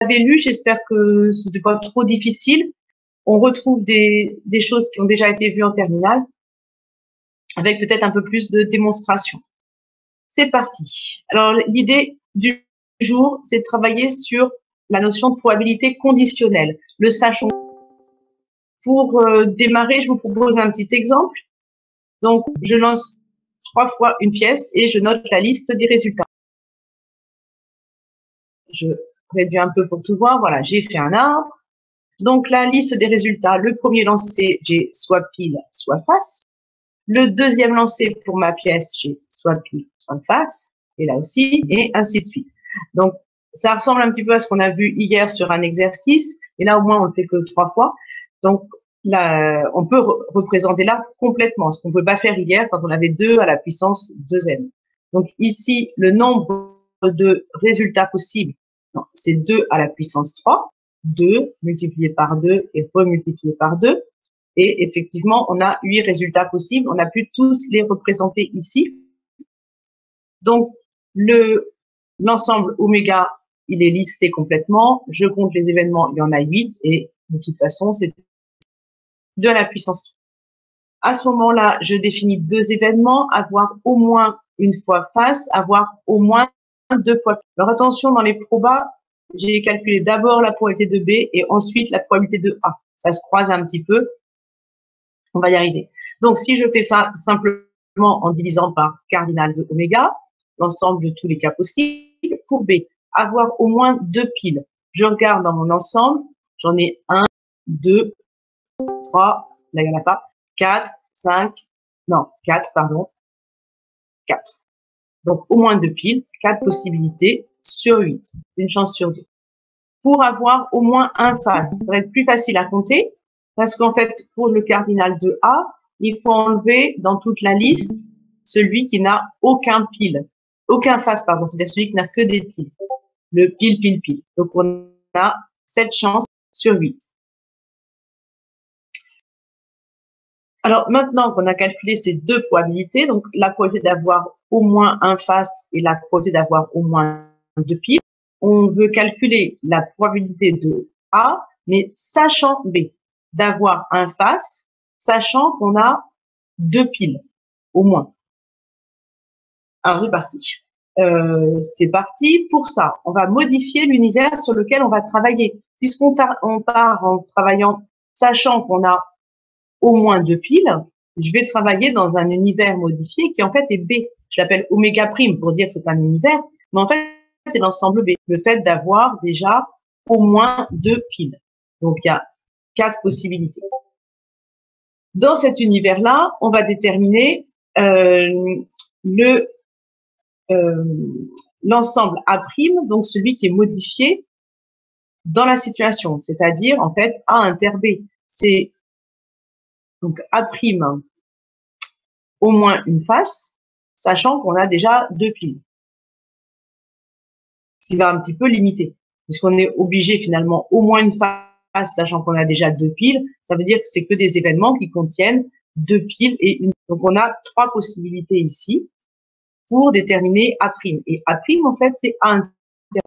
avez lu, j'espère que ce n'est pas trop difficile. On retrouve des choses qui ont déjà été vues en terminale, avec peut-être un peu plus de démonstration. C'est parti. Alors, l'idée du jour, c'est de travailler sur la notion de probabilité conditionnelle, le sachant. Pour démarrer, je vous propose un petit exemple. Donc, je lance 3 fois une pièce et je note la liste des résultats. Je réduis un peu pour tout voir. Voilà, j'ai fait un arbre. Donc, la liste des résultats, le premier lancé, j'ai soit pile, soit face. Le deuxième lancé pour ma pièce, j'ai soit pile, soit face. Et là aussi, et ainsi de suite. Donc, ça ressemble un petit peu à ce qu'on a vu hier sur un exercice. Et là, au moins, on ne le fait que 3 fois. Donc, là, on peut représenter l'arbre complètement, ce qu'on ne pouvait pas faire hier quand on avait 2 à la puissance 2n. Donc, ici, le nombre de résultats possibles, c'est 2 à la puissance 3. 2 multiplié par 2 et remultiplié par 2. Et effectivement, on a 8 résultats possibles. On a pu tous les représenter ici. Donc, l'ensemble oméga, il est listé complètement. Je compte les événements, il y en a 8. Et de toute façon, c'est 2 à la puissance 3. À ce moment-là, je définis 2 événements, avoir au moins une fois face, avoir au moins 2 fois. Alors attention, dans les probas, j'ai calculé d'abord la probabilité de B et ensuite la probabilité de A. Ça se croise un petit peu. On va y arriver. Donc, si je fais ça simplement en divisant par cardinal de oméga, l'ensemble de tous les cas possibles, pour B, avoir au moins 2 piles. Je regarde dans mon ensemble, j'en ai 1, 2, 3, là il n'y en a pas, 4, 5, non, 4, pardon, 4. Donc, au moins 2 piles, 4 possibilités sur 8, une chance sur 2. Pour avoir au moins un face, ça va être plus facile à compter, parce qu'en fait, pour le cardinal de A, il faut enlever dans toute la liste celui qui n'a aucun pile, aucun face, pardon, c'est-à-dire celui qui n'a que des piles. Le pile, pile, pile. Donc, on a 7 chances sur 8. Alors, maintenant qu'on a calculé ces 2 probabilités, donc la probabilité d'avoir au moins un face et la probabilité d'avoir au moins 2 piles, on veut calculer la probabilité de A, mais sachant B, d'avoir un face, sachant qu'on a 2 piles, au moins. Alors, c'est parti. C'est parti. Pour ça, on va modifier l'univers sur lequel on va travailler. Puisqu'on part en travaillant, sachant qu'on a au moins 2 piles, je vais travailler dans un univers modifié qui en fait est B. Je l'appelle oméga prime pour dire que c'est un univers, mais en fait, c'est l'ensemble B. Le fait d'avoir déjà au moins 2 piles. Donc, il y a 4 possibilités. Dans cet univers-là, on va déterminer l'ensemble A', donc celui qui est modifié dans la situation, c'est-à-dire en fait A inter B. C'est donc A' au moins une face, sachant qu'on a déjà 2 piles. Ce qui va un petit peu limiter, puisqu'on est obligé finalement au moins une face, sachant qu'on a déjà 2 piles. Ça veut dire que c'est que des événements qui contiennent 2 piles et une. Donc on a 3 possibilités ici pour déterminer A'. Et A', en fait, c'est A inter.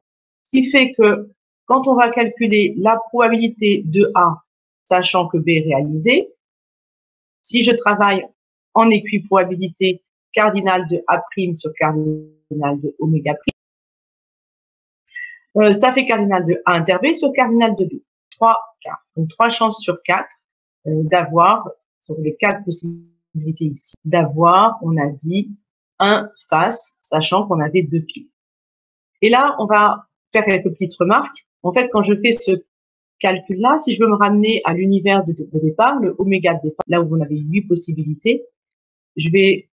Ce qui fait que quand on va calculer la probabilité de A, sachant que B est réalisé, si je travaille en équiprobabilité cardinale de A' sur cardinal de oméga', ça fait cardinal de A inter B sur cardinal de B. 3 quarts. Donc 3 chances sur 4 d'avoir, sur les 4 possibilités ici, d'avoir, on a dit, un face, sachant qu'on avait 2 piles. Et là, on va faire quelques petites remarques. En fait, quand je fais ce calcul-là, si je veux me ramener à l'univers de départ, le oméga de départ, là où on avait 8 possibilités, je vais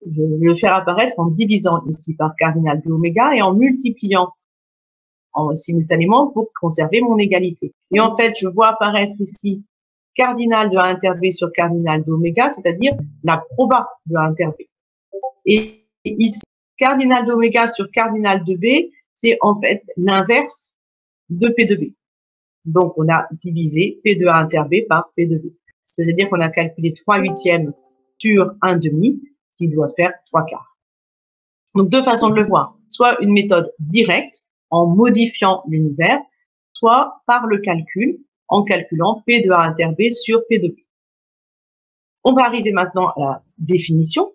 le faire apparaître en divisant ici par cardinal de oméga et en multipliant simultanément pour conserver mon égalité. Et en fait, je vois apparaître ici cardinal de A inter B sur cardinal d'oméga, c'est-à-dire la proba de A inter B. Et ici, cardinal d'oméga sur cardinal de B, c'est en fait l'inverse de P de B. Donc, on a divisé P de A inter B par P de B. C'est-à-dire qu'on a calculé 3/8 sur 1/2, qui doit faire 3 quarts. Donc, deux façons de le voir. Soit une méthode directe, en modifiant l'univers, soit par le calcul, en calculant P de A inter B sur P de B. On va arriver maintenant à la définition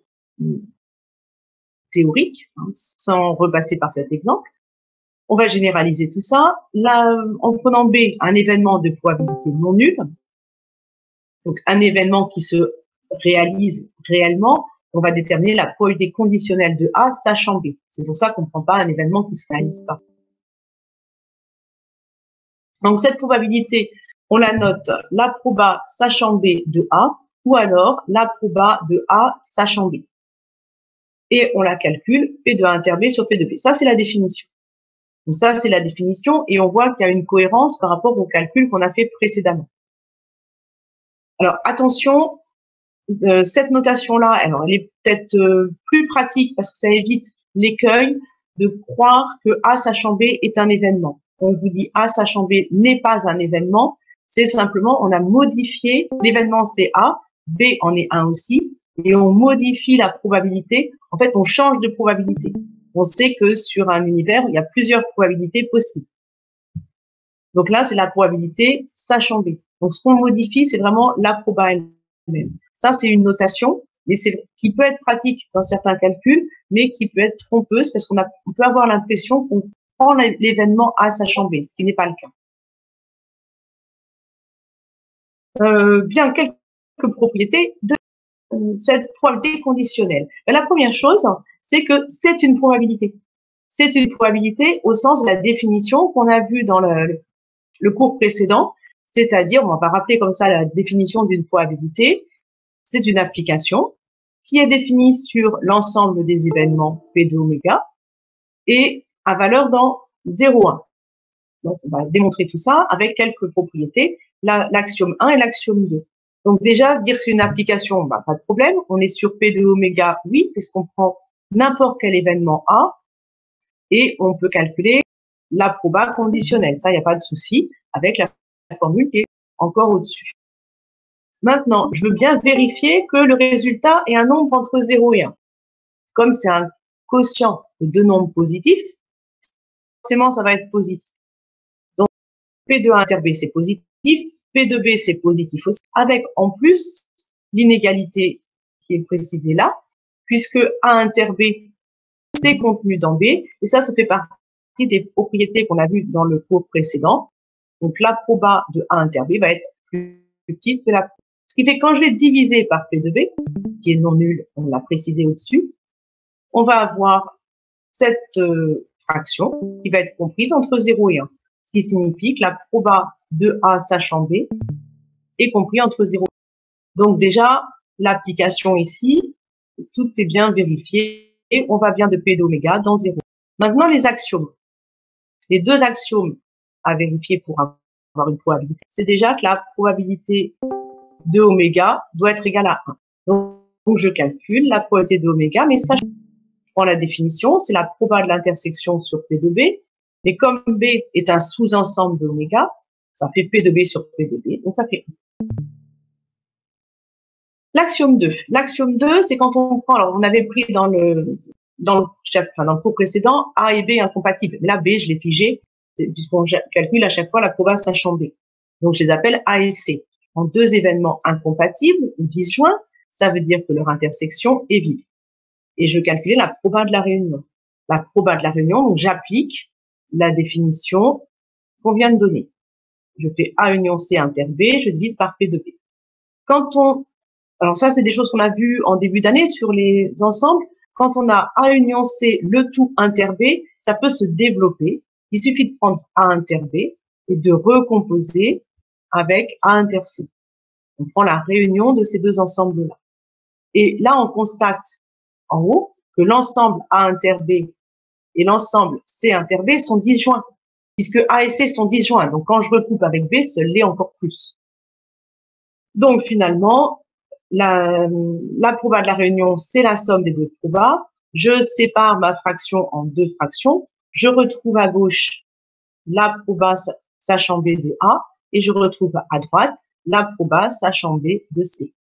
théorique, hein, sans repasser par cet exemple. On va généraliser tout ça. Là, en prenant B, un événement de probabilité non nulle, donc un événement qui se réalise réellement, on va déterminer la probabilité conditionnelle de A sachant B. C'est pour ça qu'on ne prend pas un événement qui ne se réalise pas. Donc cette probabilité, on la note la proba sachant B de A, ou alors la proba de A sachant B. Et on la calcule, P de A inter B sur P de B. Ça, c'est la définition. Donc ça, c'est la définition, et on voit qu'il y a une cohérence par rapport au calcul qu'on a fait précédemment. Alors, attention, cette notation-là, alors elle est peut-être plus pratique parce que ça évite l'écueil de croire que A sachant B est un événement. On vous dit A sachant B n'est pas un événement, c'est simplement on a modifié, l'événement c'est A, B en est un aussi, et on modifie la probabilité. En fait, on change de probabilité. On sait que sur un univers, il y a plusieurs probabilités possibles. Donc là, c'est la probabilité sachant B. Donc ce qu'on modifie, c'est vraiment la proba elle-même. Ça, c'est une notation, mais qui peut être pratique dans certains calculs, mais qui peut être trompeuse parce qu'on peut avoir l'impression qu'on prend l'événement A sachant B, ce qui n'est pas le cas. Bien, quelques propriétés de cette probabilité conditionnelle. La première chose, c'est que c'est une probabilité. C'est une probabilité au sens de la définition qu'on a vue dans le cours précédent, c'est-à-dire, on va rappeler comme ça la définition d'une probabilité. C'est une application qui est définie sur l'ensemble des événements P de oméga et à valeur dans 0,1. Donc, on va démontrer tout ça avec quelques propriétés, l'axiome 1 et l'axiome 2. Donc déjà, dire que c'est une application, bah, pas de problème. On est sur P de oméga, oui, puisqu'on prend n'importe quel événement A et on peut calculer la proba conditionnelle. Ça, il n'y a pas de souci avec la formule qui est encore au-dessus. Maintenant, je veux bien vérifier que le résultat est un nombre entre 0 et 1. Comme c'est un quotient de deux nombres positifs, forcément, ça va être positif. Donc, P de A inter B, c'est positif. P de B, c'est positif aussi. Avec, en plus, l'inégalité qui est précisée là, puisque A inter B, c'est contenu dans B. Et ça fait partie des propriétés qu'on a vues dans le cours précédent. Donc, la proba de A inter B va être plus petite que la proba. Ce qui fait que quand je vais diviser par P de B, qui est non nul, on l'a précisé au-dessus, on va avoir cette fraction qui va être comprise entre 0 et 1. Ce qui signifie que la proba de A sachant B est compris entre 0 et 1. Donc déjà, l'application ici, tout est bien vérifié et on va bien de P d'oméga dans 0. Maintenant, les axiomes. Les deux axiomes à vérifier pour avoir une probabilité, c'est déjà que la probabilité de oméga doit être égale à 1. Donc, je calcule la probabilité de oméga, mais ça, je prends la définition, c'est la proba de l'intersection sur P de B. Mais comme B est un sous-ensemble d'oméga, ça fait P de B sur P de B, donc ça fait 1. L'axiome 2. L'axiome 2, c'est quand on prend, alors on avait pris dans le cours précédent, A et B incompatibles. Mais là, B, je l'ai figé, puisqu'on calcule à chaque fois la proba sachant B. Donc, je les appelle A et C. En deux événements incompatibles ou disjoints, ça veut dire que leur intersection est vide. Et je calculais la proba de la réunion. La proba de la réunion, donc j'applique la définition qu'on vient de donner. Je fais A union C inter B, je divise par P de B. Alors ça, c'est des choses qu'on a vues en début d'année sur les ensembles. Quand on a A union C, le tout inter B, ça peut se développer. Il suffit de prendre A inter B et de recomposer avec A inter C. On prend la réunion de ces deux ensembles-là. Et là, on constate en haut que l'ensemble A inter B et l'ensemble C inter B sont disjoints, puisque A et C sont disjoints. Donc, quand je recoupe avec B, ça l'est encore plus. Donc, finalement, la proba de la réunion, c'est la somme des deux probas. Je sépare ma fraction en deux fractions. Je retrouve à gauche la proba sachant B de A et je retrouve à droite la proba sachant B de C.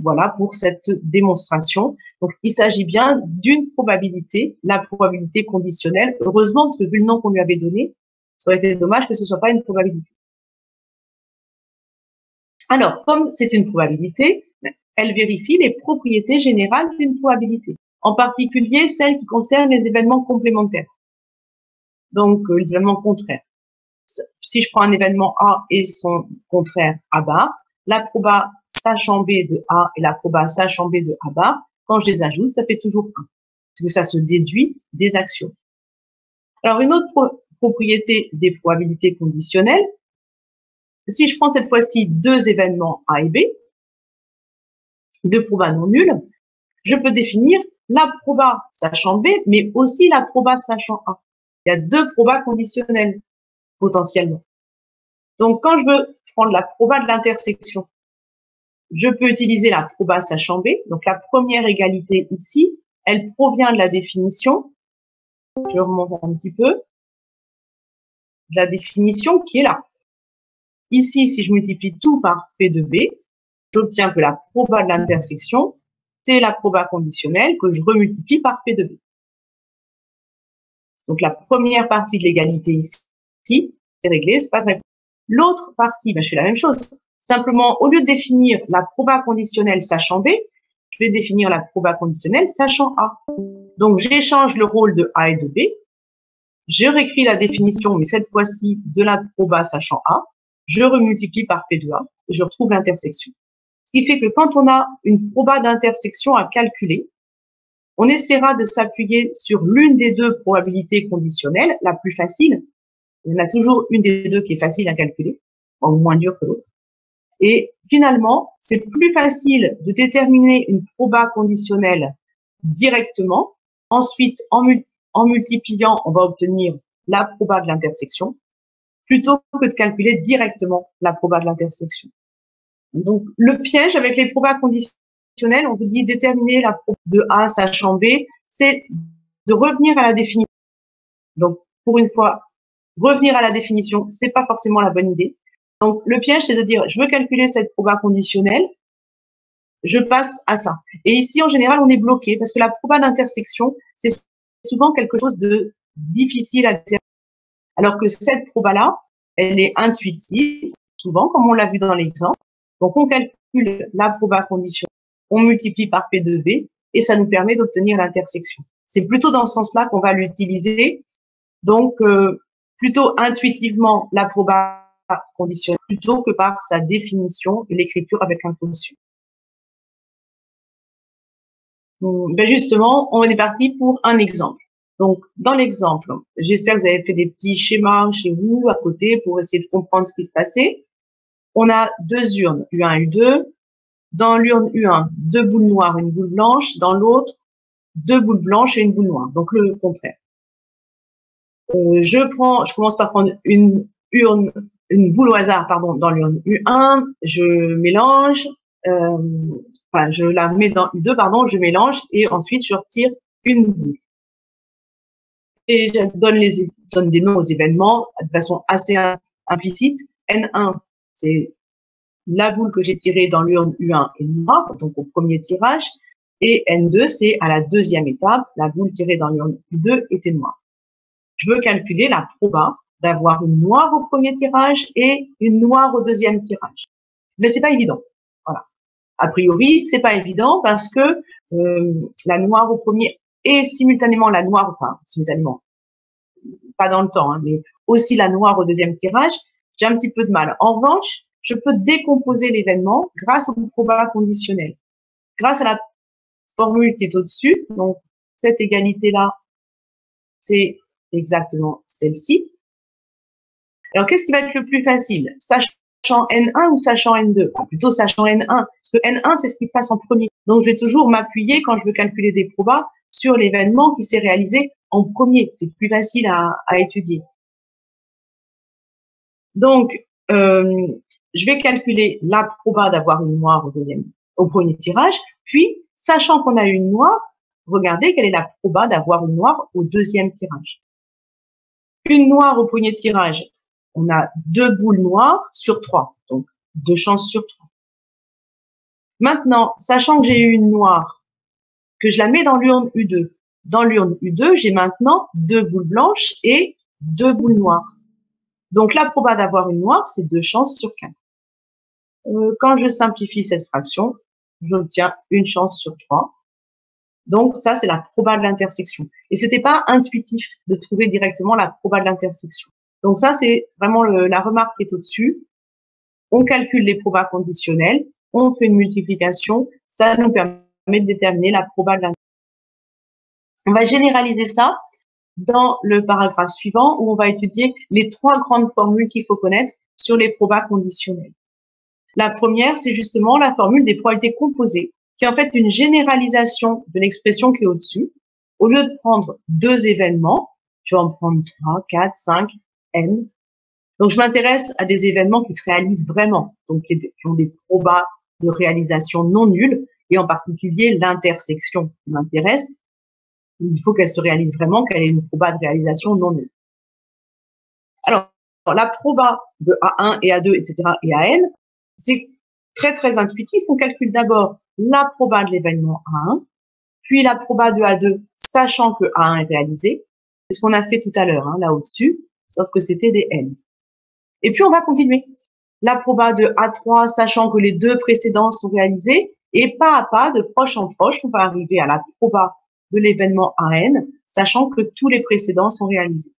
Voilà pour cette démonstration. Donc, il s'agit bien d'une probabilité, la probabilité conditionnelle. Heureusement, parce que vu le nom qu'on lui avait donné, ça aurait été dommage que ce soit pas une probabilité. Alors, comme c'est une probabilité, elle vérifie les propriétés générales d'une probabilité, en particulier celles qui concernent les événements complémentaires. Donc, les événements contraires. Si je prends un événement A et son contraire A bar, la proba sachant B de A et la proba sachant B de A bar, quand je les ajoute, ça fait toujours 1. Parce que ça se déduit des actions. Alors, une autre propriété des probabilités conditionnelles, si je prends cette fois-ci deux événements A et B, deux probas non nulles, je peux définir la proba sachant B, mais aussi la proba sachant A. Il y a deux probas conditionnelles, potentiellement. Donc, quand je veux prendre la proba de l'intersection, je peux utiliser la proba sachant B. Donc, la première égalité ici, elle provient de la définition. Je remonte un petit peu. La définition qui est là. Ici, si je multiplie tout par P de B, j'obtiens que la proba de l'intersection, c'est la proba conditionnelle que je remultiplie par P de B. Donc, la première partie de l'égalité ici, c'est réglé, c'est pas très. L'autre partie, je fais la même chose. Simplement, au lieu de définir la proba conditionnelle sachant B, je vais définir la proba conditionnelle sachant A. Donc, j'échange le rôle de A et de B. Je réécris la définition, mais cette fois-ci de la proba sachant A. Je remultiplie par P de A et je retrouve l'intersection. Ce qui fait que quand on a une proba d'intersection à calculer, on essaiera de s'appuyer sur l'une des deux probabilités conditionnelles, la plus facile. Il y en a toujours une des deux qui est facile à calculer, ou moins dure que l'autre. Et finalement, c'est plus facile de déterminer une proba conditionnelle directement. Ensuite, en multipliant, on va obtenir la proba de l'intersection, plutôt que de calculer directement la proba de l'intersection. Donc, le piège avec les probas conditionnelles, on vous dit déterminer la proba de A sachant B, c'est de revenir à la définition. Donc, pour une fois, revenir à la définition, c'est pas forcément la bonne idée. Donc, le piège, c'est de dire, je veux calculer cette proba conditionnelle, je passe à ça. Et ici, en général, on est bloqué parce que la proba d'intersection, c'est souvent quelque chose de difficile à déterminer. Alors que cette proba-là, elle est intuitive, souvent, comme on l'a vu dans l'exemple. Donc, on calcule la proba conditionnelle, on multiplie par P de B et ça nous permet d'obtenir l'intersection. C'est plutôt dans ce sens-là qu'on va l'utiliser. Donc, plutôt intuitivement la proba conditionnelle plutôt que par sa définition et l'écriture avec un quotient. Justement, on est parti pour un exemple. Donc, dans l'exemple, j'espère que vous avez fait des petits schémas chez vous à côté pour essayer de comprendre ce qui se passait. On a deux urnes, U1 et U2. Dans l'urne U1, deux boules noires et une boule blanche. Dans l'autre, deux boules blanches et une boule noire. Donc, le contraire. Je commence par prendre une boule au hasard, pardon, dans l'urne U1. Je mélange, je la mets dans U2, pardon, je mélange et ensuite je retire une boule. Et je donne des noms aux événements de façon assez implicite. N1, c'est la boule que j'ai tirée dans l'urne U1 est noire, donc au premier tirage. Et N2, c'est à la deuxième étape, la boule tirée dans l'urne U2 était noire. Je veux calculer la proba d'avoir une noire au premier tirage et une noire au deuxième tirage. Mais c'est pas évident. Voilà. A priori, c'est pas évident parce que la noire au premier et simultanément la noire, enfin simultanément, pas dans le temps, hein, mais aussi la noire au deuxième tirage, j'ai un petit peu de mal. En revanche, je peux décomposer l'événement grâce au proba conditionnel. Grâce à la formule qui est au-dessus, donc cette égalité-là, c'est exactement celle-ci. Alors, qu'est-ce qui va être le plus facile? Sachant N1 ou sachant N2? Plutôt sachant N1, parce que N1, c'est ce qui se passe en premier. Donc, je vais toujours m'appuyer, quand je veux calculer des probas, sur l'événement qui s'est réalisé en premier. C'est plus facile à étudier. Donc, je vais calculer la proba d'avoir une noire au premier tirage, puis, sachant qu'on a une noire, regardez quelle est la proba d'avoir une noire au deuxième tirage. Une noire au premier tirage, on a deux boules noires sur 3, donc 2 chances sur 3. Maintenant, sachant que j'ai eu une noire, que je la mets dans l'urne U2. Dans l'urne U2, j'ai maintenant 2 boules blanches et 2 boules noires. Donc, la proba d'avoir une noire, c'est 2 chances sur 4. Quand je simplifie cette fraction, j'obtiens 1 chance sur 3. Donc, ça, c'est la proba de l'intersection. Et c'était pas intuitif de trouver directement la proba de l'intersection. Donc, ça, c'est vraiment la remarque qui est au-dessus. On calcule les probas conditionnels, on fait une multiplication, ça nous permet de déterminer la proba de l'intersection. On va généraliser ça dans le paragraphe suivant où on va étudier les 3 grandes formules qu'il faut connaître sur les probas conditionnels. La première, c'est justement la formule des probabilités composées, qui est en fait une généralisation de l'expression qui est au-dessus. Au lieu de prendre 2 événements, je vais en prendre 3, 4, 5, n. Donc, je m'intéresse à des événements qui se réalisent vraiment, donc qui ont des probas de réalisation non nulles, et en particulier l'intersection qui m'intéresse. Il faut qu'elle se réalise vraiment, qu'elle ait une proba de réalisation non nulle. Alors, la proba de A1 et A2, etc. et AN, c'est très, très intuitif. On calcule d'abord la proba de l'événement A1, puis la proba de A2, sachant que A1 est réalisé. C'est ce qu'on a fait tout à l'heure, là au-dessus, sauf que c'était des N. Et puis, on va continuer. La proba de A3, sachant que les 2 précédents sont réalisés, et pas à pas, de proche en proche, on va arriver à la proba de l'événement AN, sachant que tous les précédents sont réalisés.